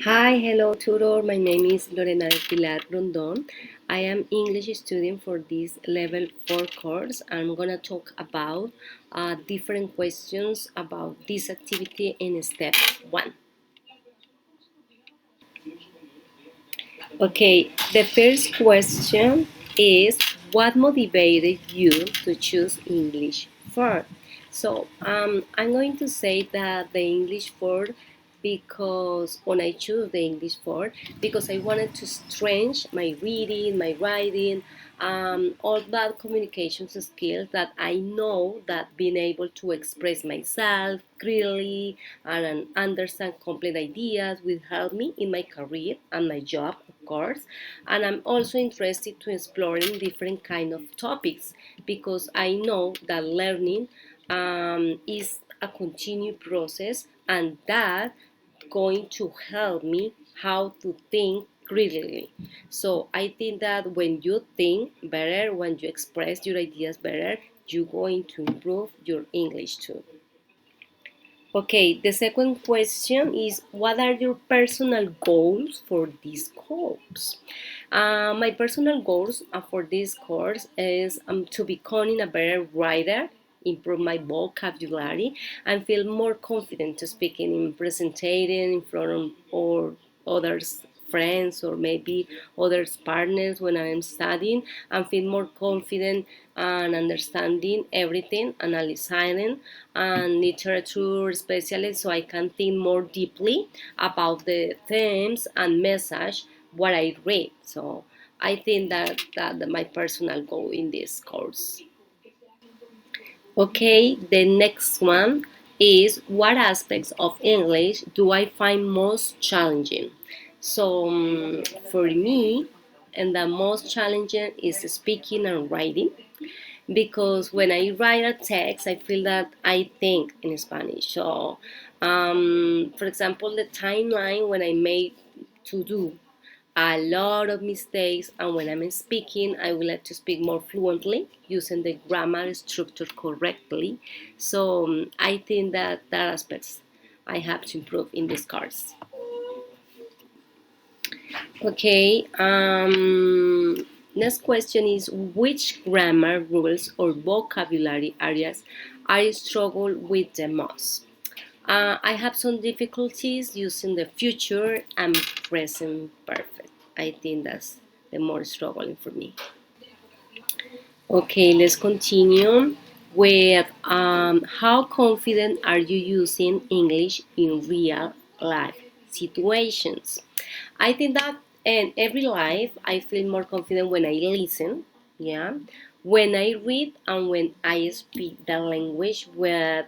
Hi, hello tutor. My name is Lorena del Pilar Rondon. I am English student for this level 4 course. I'm gonna talk about different questions about this activity in step 1. Okay, the first question is what motivated you to choose English 4? So I'm going to say that the English 4 because when I choose the English 4 because I wanted to strengthen my reading, my writing, all that communication skills that I know that being able to express myself clearly and understand complex ideas will help me in my career and my job, of course. And I'm also interested to exploring different kind of topics because I know that learning is a continued process and that going to help me how to think critically. So I think that when you think better, when you express your ideas better, you're going to improve your English too. Okay, the second question is what are your personal goals for this course? My personal goals for this course is to becoming a better writer, improve my vocabulary, and feel more confident to speaking in presenting in front of or others friends or maybe others partners when I'm studying and feel more confident and understanding everything analyzing and literature especially so I can think more deeply about the themes and message what I read. So I think that my personal goal in this course. Okay, the next one is what aspects of English do I find most challenging? So for me, and the most challenging is speaking and writing because when I write a text, I feel that I think in Spanish. So, for example, the timeline when I made to do a lot of mistakes, and when I'm speaking, I would like to speak more fluently using the grammar structure correctly. So, I think that aspects I have to improve in this course. Okay, next question is which grammar rules or vocabulary areas I struggle with the most? I have some difficulties using the future and present perfect. I think that's the more struggling for me. Okay, let's continue with how confident are you using English in real life situations? I think that in every life I feel more confident when I listen, yeah, when I read and when I speak the language with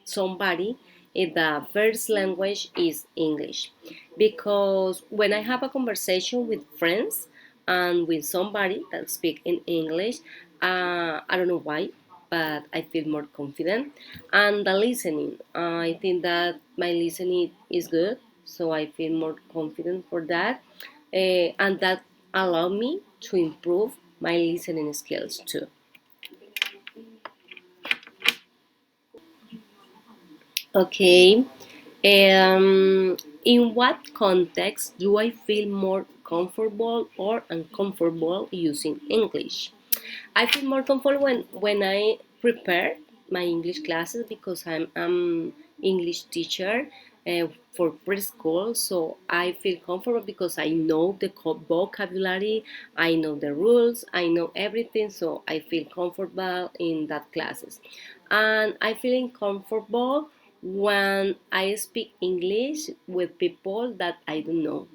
somebody. If the first language is English, because when I have a conversation with friends and with somebody that speak in English, I don't know why, but I feel more confident. And the listening, I think that my listening is good, so I feel more confident for that, and that allow me to improve my listening skills too. Okay. In what context do I feel more comfortable or uncomfortable using English? I feel more comfortable when I prepare my English classes because I'm English teacher for preschool, so I feel comfortable because I know the vocabulary, I know the rules, I know everything, so I feel comfortable in that classes. And I feel comfortable when I speak English with people that I don't know.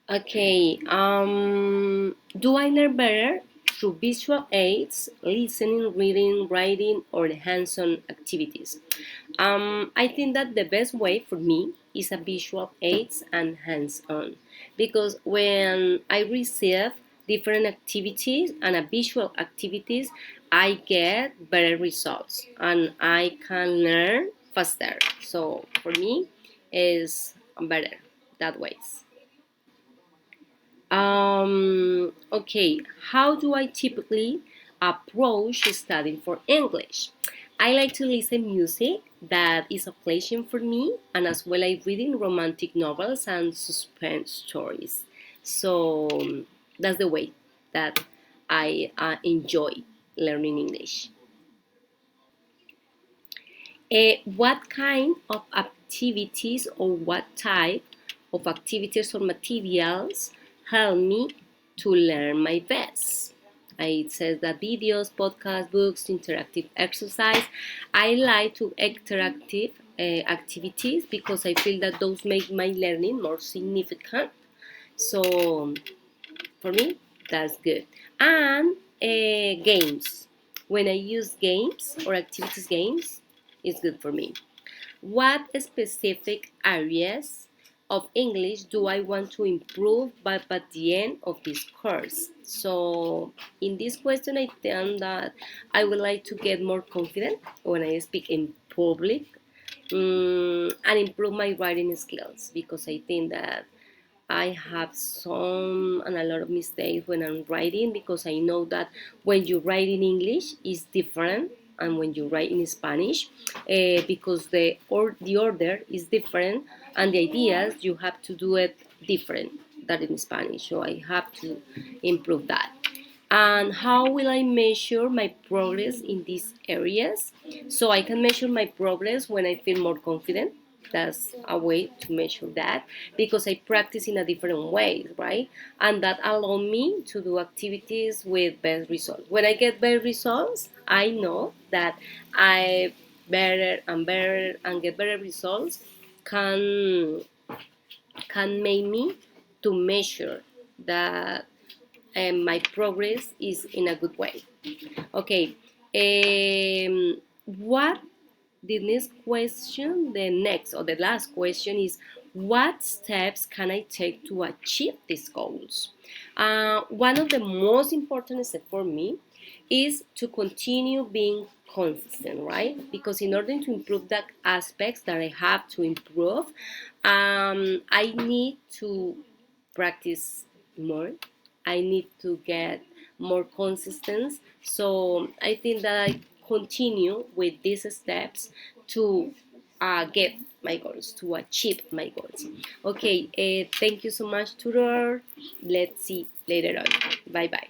Okay, do I learn better through visual aids, listening, reading, writing, or the hands-on activities? I think that the best way for me is a visual aids and hands-on because when I receive different activities and a visual activities, I get better results and I can learn faster. So for me, is better that ways. Okay, how do I typically approach studying for English? I like to listen music that is a pleasure for me, and as well I reading romantic novels and suspense stories. So that's the way that I enjoy learning English. What kind of activities or what type of activities or materials help me to learn my best? It says that videos, podcasts, books, interactive exercise. I like to interactive activities because I feel that those make my learning more significant. So for me, that's good. And games. When I use games or activities games, it's good for me. What specific areas of English do I want to improve by the end of this course? So in this question, I think that I would like to get more confident when I speak in public, and improve my writing skills because I think that I have some and a lot of mistakes when I'm writing because I know that when you write in English is different and when you write in Spanish because the order is different and the ideas you have to do it different than in Spanish. So I have to improve that. And how will I measure my progress in these areas? So I can measure my progress when I feel more confident. That's a way to measure that because I practice in a different way, right? And that allow me to do activities with best results. When I get better results, I know that I better and better and get better results can make me to measure that my progress is in a good way. Okay, what the next question, the next or the last question is what steps can I take to achieve these goals? One of the most important steps for me is to continue being consistent, right? Because in order to improve that aspects that I have to improve, I need to practice more. I need to get more consistent. So I think that I continue with these steps to get my goals, to achieve my goals. Okay, thank you so much, tutor. Let's see later on. Bye bye.